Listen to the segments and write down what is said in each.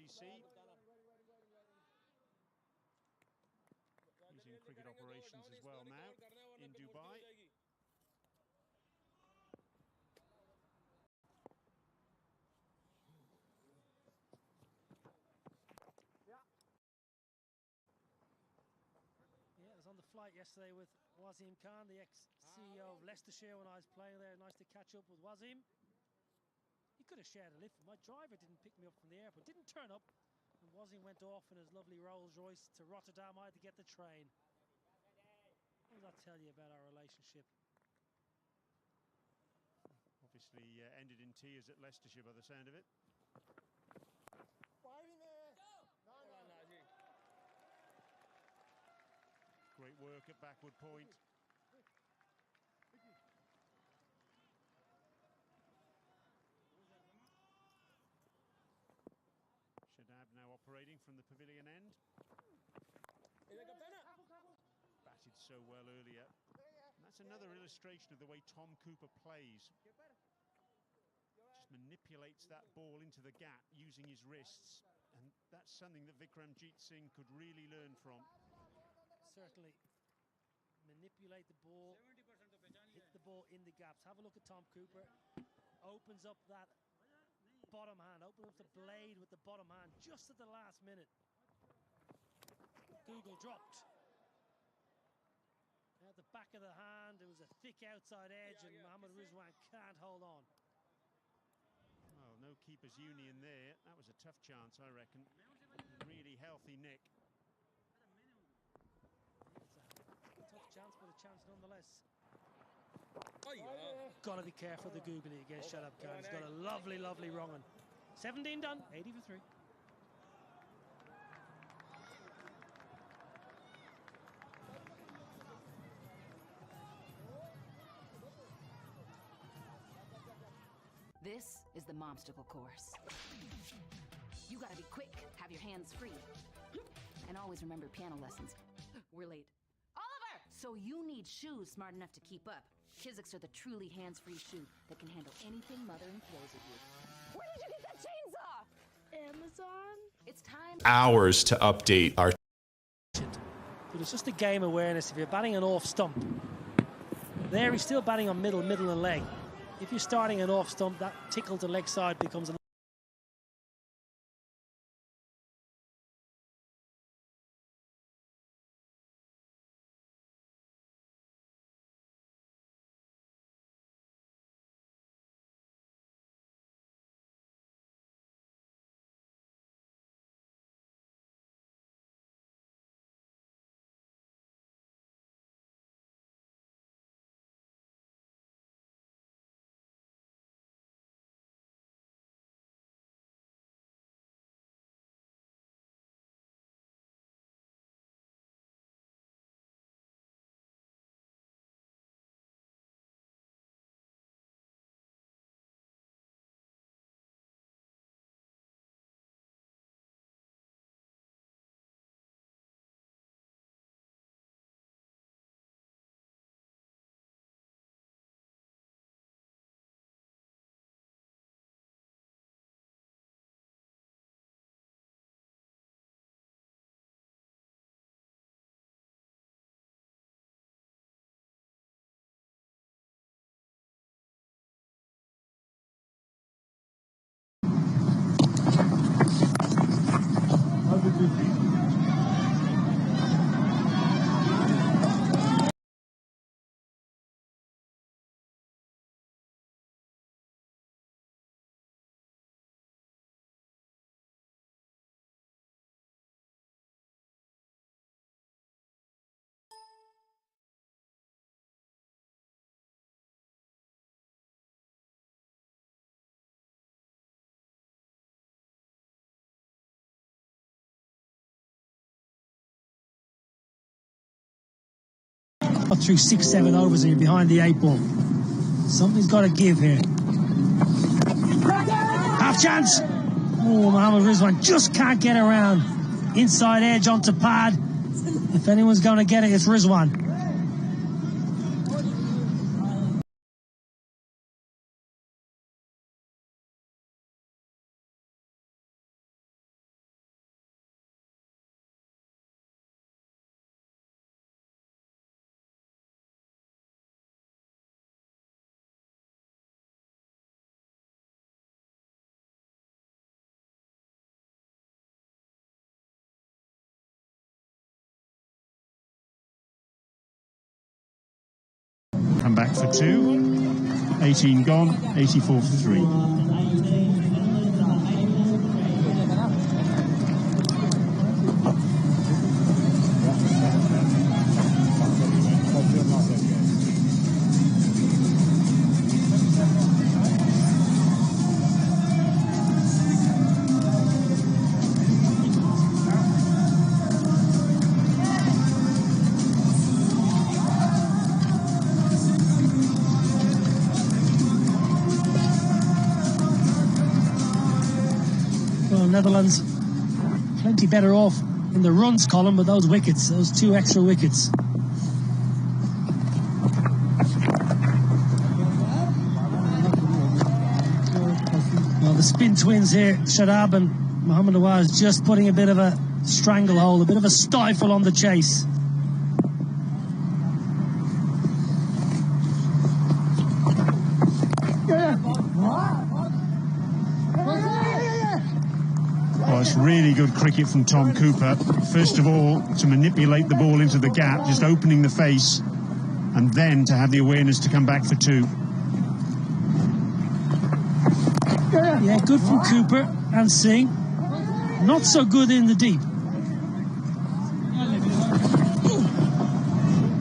GC. He's in cricket operations as well now in Dubai. Yeah, I was on the flight yesterday with Wasim Khan, the ex-CEO of Leicestershire, when I was playing there. Nice to catch up with Wasim. He could have shared a lift. My driver didn't pick me up from the airport, didn't turn up. And Wasim went off in his lovely Rolls Royce to Rotterdam. I had to get the train. What does that tell you about our relationship? Obviously ended in tears at Leicestershire by the sound of it. Great work at backward point. Shadab now operating from the pavilion end. Batted so well earlier. And that's another illustration of the way Tom Cooper plays. Just manipulates that ball into the gap using his wrists. And that's something that Vikramjit Singh could really learn from. Certainly manipulate the ball, hit the ball in the gaps. Have a look at Tom Cooper. Opens up that bottom hand, opens up the blade with the bottom hand just at the last minute. Google dropped. At the back of the hand, it was a thick outside edge, and Mohammad Rizwan can't hold on. Well, no keeper's union there. That was a tough chance, I reckon. Really healthy nick. It's a tough chance, but a chance nonetheless. Got to be careful the googly against Shadab Khan. He's got a lovely, lovely wrong one. 17 done, 80 for 3. This is the momsticle course. You gotta be quick, have your hands free. And always remember piano lessons. We're late. Oliver! So you need shoes smart enough to keep up. Kizik's are the truly hands-free shoe that can handle anything mothering throws at you. Where did you get that chainsaw? Amazon? It's time. Hours to update our. But it's just a game awareness. If you're batting an off stump, there he's still batting on middle, and leg. If you're starting an off stump, that tickle to leg side becomes a through 6-7 overs and you're behind the 8 ball. Something's got to give here. Half chance. Oh, Mohammad Rizwan just can't get around. Inside edge onto pad. If anyone's going to get it, it's Rizwan. back for 2. 18 gone, 84 for 3. Netherlands plenty better off in the runs column with those wickets, those 2 extra wickets. Well, the spin twins here, Shadab and Mohammad Nawaz, just putting a bit of a stranglehold, a bit of a stifle on the chase. Oh, it's really good cricket from Tom Cooper. First of all, to manipulate the ball into the gap, just opening the face, and then to have the awareness to come back for 2. Yeah, good from Cooper and Singh. Not so good in the deep.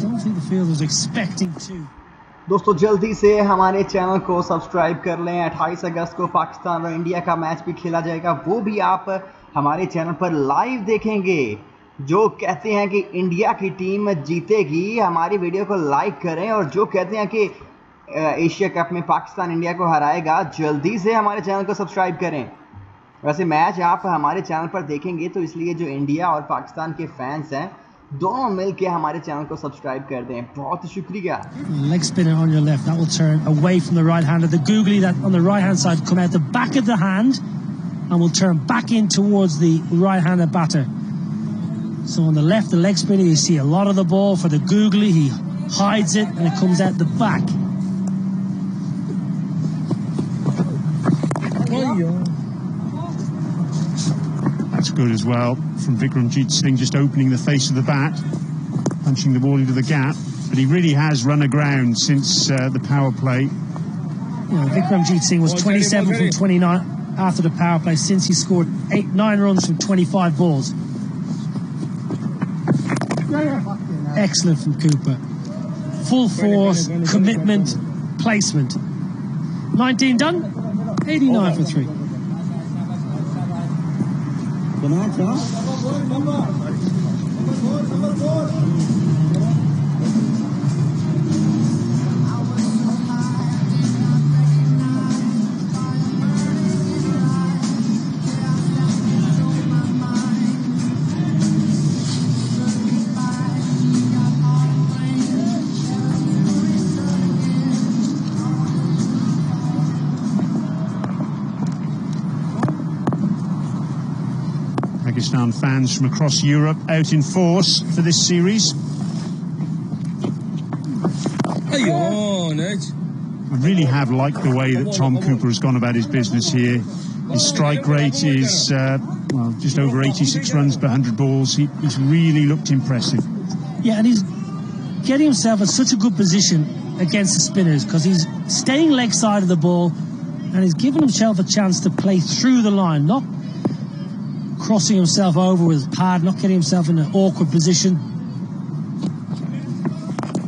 Don't think the field was expecting 2. दोस्तों जल्दी से हमारे channel को subscribe कर लें। 28 अगस्त को पाकिस्तान और India का मैच भी खेला जाएगा, वो भी आप हमारे चैनल पर लाइव देखेंगे। जो कहते हैं कि इंडिया की टीम जीतेगी, हमारी वीडियो को लाइक करें, और जो कहते हैं कि एशिया कप में पाकिस्तान इंडिया को हराएगा, जल्दी से हमारे चैनल को सब्सक्राइब करें। वैसे मैच आप हमारे चैनल पर देखेंगे, तो इसलिए जो इंडिया और पाकिस्तान के फैंस हैं, दोनों मिलके हमारे चैनल को सब्सक्राइब कर दें। बहुत शुक्रिया। Leg spinner on your left, that will turn away from the right hander. The googly that on the right hand side come out the back of the hand and will turn back in towards the right hander batter. So on the left, the leg spinner, you see a lot of the ball. For the googly, he hides it and it comes out the back. That's good as well from Vikramjit Singh, just opening the face of the bat, punching the ball into the gap. But he really has run aground since the power play. Well, Vikramjit Singh was 27 from 29 after the power play, since he scored 9 runs from 25 balls. Excellent from Cooper. Full force, commitment, placement. 19 done, 89 for 3. Pakistan fans from across Europe out in force for this series. I really have liked the way that Tom Cooper has gone about his business here. His strike rate is well, just over 86 runs per 100 balls. He's really looked impressive. Yeah, and he's getting himself in such a good position against the spinners, because he's staying leg side of the ball and he's given himself a chance to play through the line, not crossing himself over with his pad, not getting himself in an awkward position.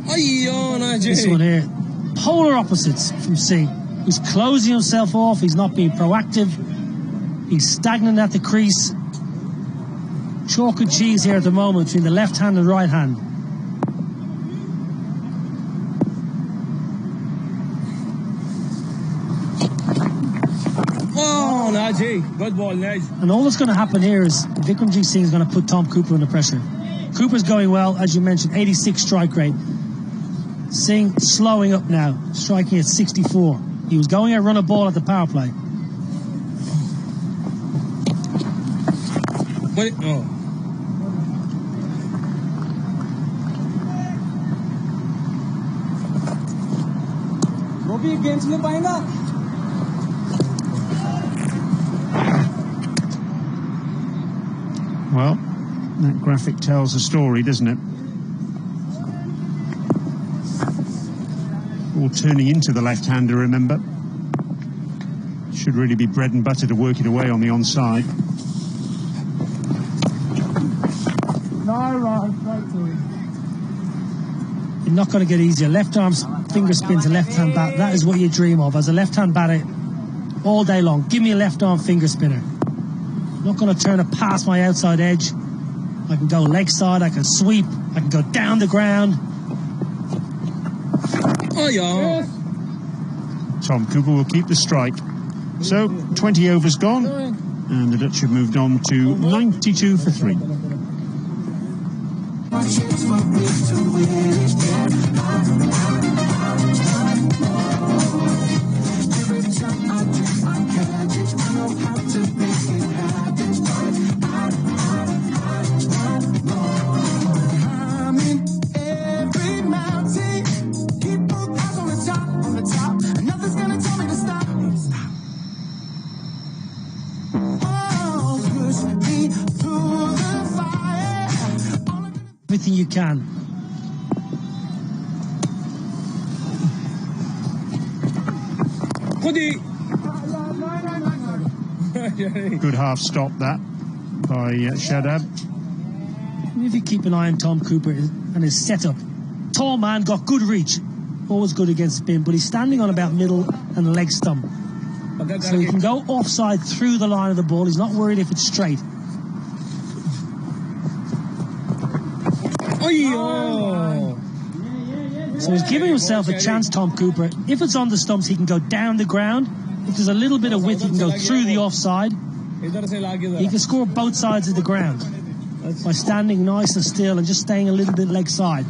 This one here, polar opposites from Singh. He's closing himself off, he's not being proactive, he's stagnant at the crease. Chalk and cheese here at the moment between the left hand and right hand. Oh, Najee, good ball, Naj. And all that's going to happen here is Vikramjit Singh is going to put Tom Cooper under pressure. Cooper's going well, as you mentioned, 86 strike rate. Singh slowing up now, striking at 64. He was going out run a ball at the power play. Wait, oh. वो भी game ले पाएगा. Well, that graphic tells a story, doesn't it? All turning into the left-hander, remember. Should really be bread and butter to work it away on the onside. No, right to it. You're not going to get easier. Left arm finger spin to left hand bat. That is what you dream of as a left hand batter all day long. Give me a left arm finger spinner. I'm not going to turn it past my outside edge. I can go leg side. I can sweep. I can go down the ground. Oh yeah. Tom Cooper will keep the strike. So 20 overs gone, and the Dutch have moved on to 92 for 3. Everything you can. Good half stop that by Shadab. If you keep an eye on Tom Cooper and his setup, tall man, got good reach, always good against spin, but he's standing on about middle and leg stump. So he can go offside through the line of the ball. He's not worried if it's straight. So he's giving himself a chance, Tom Cooper. If it's on the stumps, he can go down the ground. If there's a little bit of width, he can go through the offside. He can score both sides of the ground by standing nice and still and just staying a little bit leg side.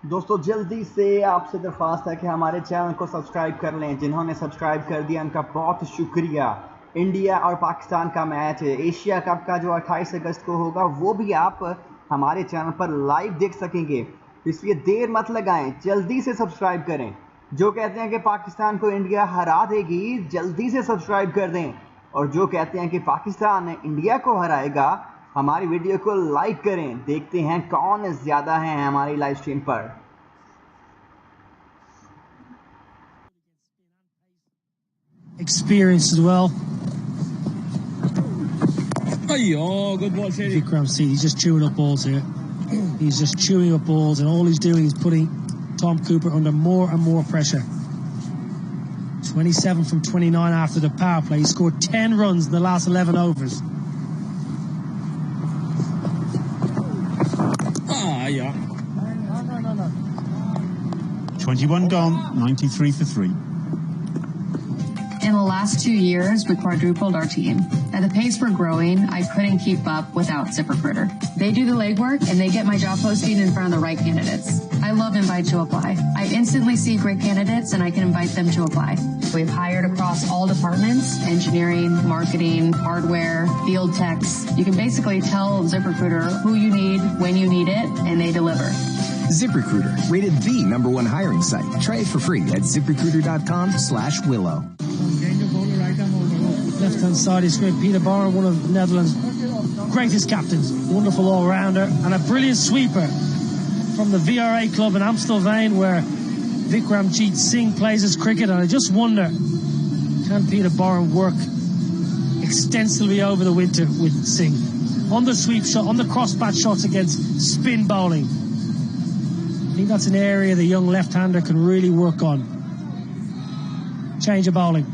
दोस्तों जल्दी से आपसे दरख्वास्त है कि हमारे channel को subscribe कर लें। जिन्होंने सब्सक्राइब कर दिया उनका बहुत शुक्रिया। इंडिया और पाकिस्तान का मैच एशिया कप का जो 28 अगस्त को होगा वो भी आप हमारे चैनल पर लाइव देख सकेंगे, इसलिए देर मत लगाएं, जल्दी से सब्सक्राइब करें। जो कहते हैं कि पाकिस्तान को इंडिया हरा देगी, जल्दी से सब्सक्राइब कर दें, और जो कहते हैं कि पाकिस्तान इंडिया को हराएगा, हमारी वीडियो को लाइक करें। देखते हैं कौन ज़्यादा है हमारी लाइव स्ट्रीम पर। Experience as well. Oh, good ball, Shady. Vikram C, he's just chewing up balls here. He's just chewing up balls, and all he's doing is putting Tom Cooper under more and more pressure. 27 from 29 after the power play. He scored 10 runs in the last 11 overs. Yeah. 21 gone, 93 for 3. In the last 2 years, we quadrupled our team. At the pace we're growing, I couldn't keep up without ZipRecruiter. They do the legwork, and they get my job posting in front of the right candidates. I love Invite to Apply. I instantly see great candidates, and I can invite them to apply. We've hired across all departments: engineering, marketing, hardware, field techs. You can basically tell ZipRecruiter who you need, when you need it, and they deliver. ZipRecruiter, rated the #1 hiring site. Try it for free at ZipRecruiter.com/Willow. Left-hand side is great. Peter Barron, one of the Netherlands' greatest captains. Wonderful all-rounder and a brilliant sweeper from the VRA club in Amstelveen, where Vikramjit Singh plays his cricket. And I just wonder, can Peter Barron work extensively over the winter with Singh? On the sweep shot, on the cross-bat shots against spin bowling. I think that's an area the young left-hander can really work on. Change of bowling.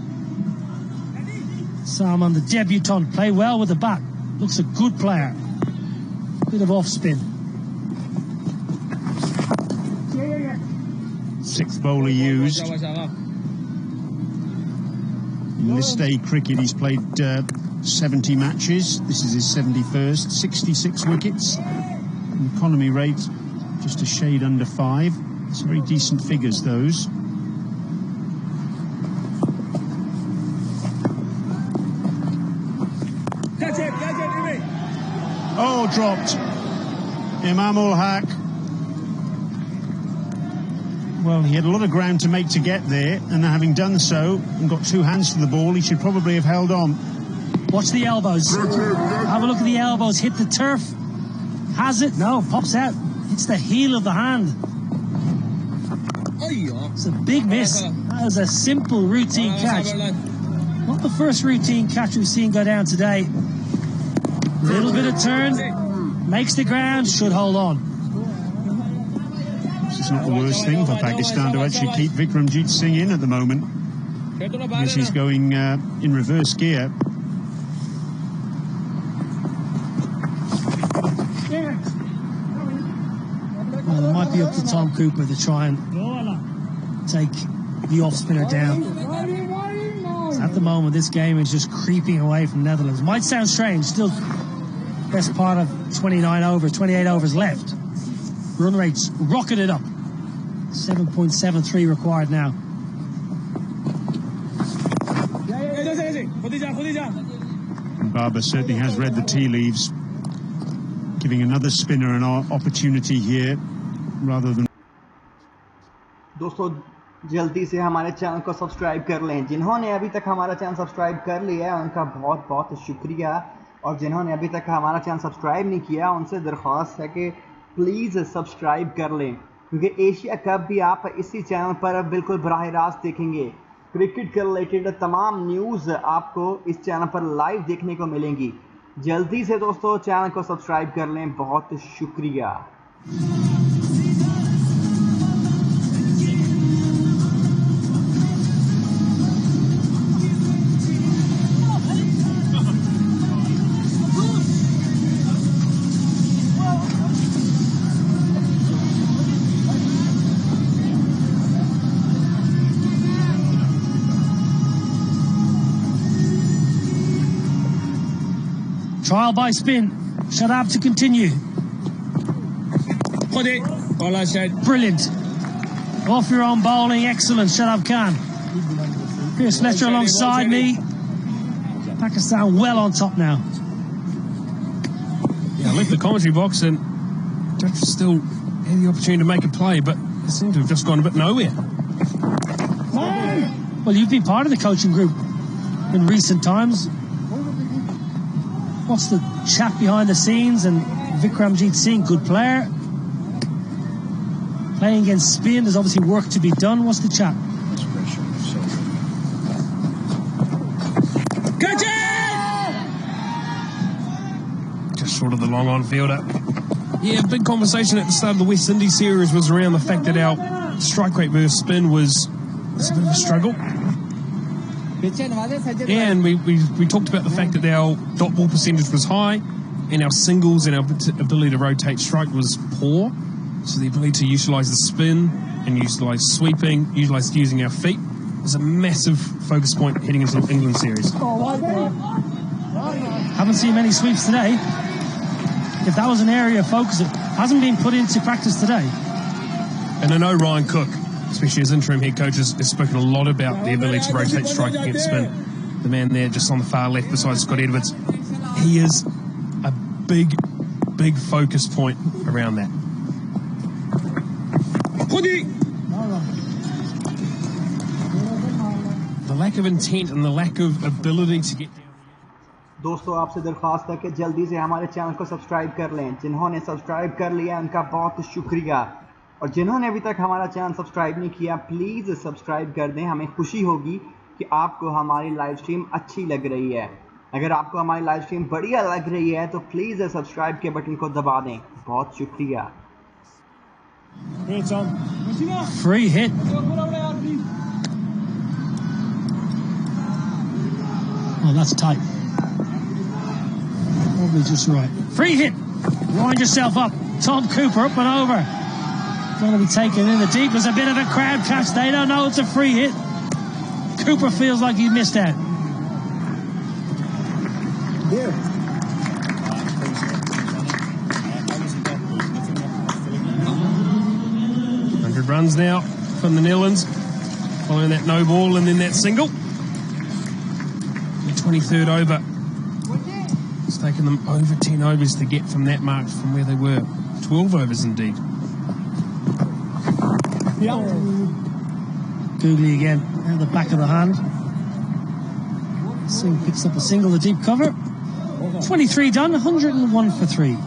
Salman, the debutant, play well with the bat. Looks a good player. Bit of off-spin. Sixth bowler used. In this day cricket, he's played 70 matches. This is his 71st, 66 wickets. An economy rate just a shade under 5. It's very decent figures, those. Oh, dropped. Imam-ul Haq. Well, he had a lot of ground to make to get there, and having done so and got 2 hands to the ball, he should probably have held on. Watch the elbows. Have a look at the elbows. Hit the turf. Has it? No, pops out. It's the heel of the hand. It's a big miss. That was a simple routine catch. Not the first routine catch we've seen go down today. Little bit of turn, makes the ground, should hold on. This is not the worst thing for Pakistan to actually keep Vikramjit Singh in at the moment, because he's going in reverse gear. Well, it might be up to Tom Cooper to try and take the off-spinner down. So at the moment, this game is just creeping away from Netherlands. Might sound strange, still best part of 28 overs left. Run rates rocketed up. 7.73 required now. Barber certainly has read the tea leaves, giving another spinner an opportunity here rather than... दोस्तों जल्दी से हमारे channel को subscribe कर लें। जिन्होंने अभी तक हमारा चैनल सब्सक्राइब कर लिया है उनका बहुत बहुत शुक्रिया, और जिन्होंने अभी तक हमारा चैनल सब्सक्राइब नहीं किया उनसे दरख्वास्त है कि प्लीज़ सब्सक्राइब कर लें, क्योंकि एशिया कप भी आप इसी चैनल पर बिल्कुल बराह रास्त देखेंगे। क्रिकेट के रिलेटेड तमाम न्यूज़ आपको इस चैनल पर लाइव देखने को मिलेंगी। जल्दी से दोस्तों चैनल को सब्सक्राइब कर लें, बहुत शुक्रिया। Trial by spin. Shadab to continue. Brilliant. Off your own bowling. Excellent, Shadab Khan. Pierce Fletcher alongside me. Pakistan well on top now. Yeah, I left the commentary box and just still had the opportunity to make a play, but it seemed to have just gone a bit nowhere. Well, you've been part of the coaching group in recent times. What's the chat behind the scenes? And Vikramjit Singh, good player. Playing against spin, there's obviously work to be done. What's the chat? Catch it! Just short of the long on fielder. Yeah, big conversation at the start of the West Indies series was around the fact that our strike rate versus spin was a bit of a struggle. And we talked about the fact that our dot ball percentage was high and our singles and our ability to rotate strike was poor. So the ability to utilise the spin and utilise sweeping, utilise using our feet was a massive focus point heading into the England series. Haven't seen many sweeps today. If that was an area of focus, it hasn't been put into practice today. And I know Ryan Cook, especially as interim head coach, has spoken a lot about the ability to rotate strike against spin. The man there just on the far left beside Scott Edwards, he is a big focus point around that. The lack of intent and the lack of ability to get down. दोस्तों आपसे दरख्वास्त है कि जल्दी से हमारे channel को subscribe कर लें। जिन्होंने सब्सक्राइब कर लिया उनका बहुत शुक्रिया, और जिन्होंने अभी तक हमारा चैनल सब्सक्राइब नहीं किया प्लीज़ सब्सक्राइब कर दें। हमें खुशी होगी कि आपको हमारी लाइव स्ट्रीम अच्छी लग रही है। अगर आपको हमारी लाइव स्ट्रीम बढ़िया लग रही है तो प्लीज़ सब्सक्राइब के बटन को दबा दें। बहुत शुक्रिया। Free hit. Oh, that's tight. Probably just right. Free hit. Wind yourself up. Tom Cooper up and over. Going to be taken in the deep. There's a bit of a crowd catch. They don't know it's a free hit. Cooper feels like he missed out. Yeah. 100 runs now from the Netherlands, following that no ball and then that single. The 23rd over. It's taken them over 10 overs to get from that mark from where they were. 12 overs indeed. Googly again, out the back of the hand. Singh picks up a single, the deep cover. 23 done, 101 for 3.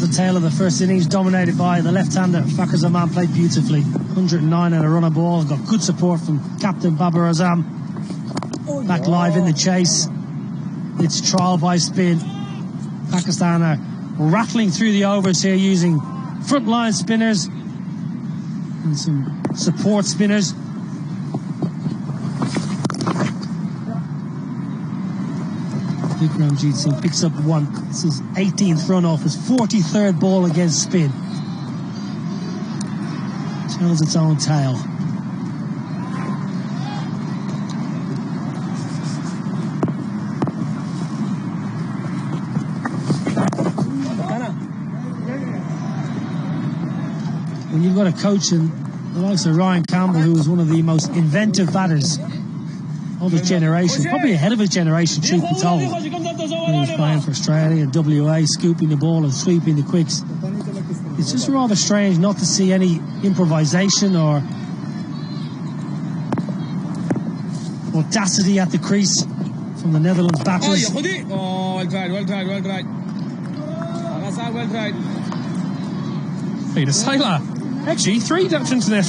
the tail of the first innings, dominated by the left-hander. Fakhr Zaman played beautifully. 109 and a run of ball. Got good support from captain Babar Azam. Back live in the chase. It's trial by spin. Pakistan are rattling through the overs here using front-line spinners and some support spinners. Vikramjit Singh picks up one. This is 18th run off his 43rd ball against spin. Tells its own tale. When you've got a coach in the likes of Ryan Campbell, who was one of the most inventive batters of his generation, probably ahead of his generation, truth be told, when he was playing for Australia and WA, scooping the ball and sweeping the quicks. It's just rather strange not to see any improvisation or audacity at the crease from the Netherlands batters. Oh, well tried, well tried, well tried. Well tried. Peter Saylor. Actually, 3 Dutch international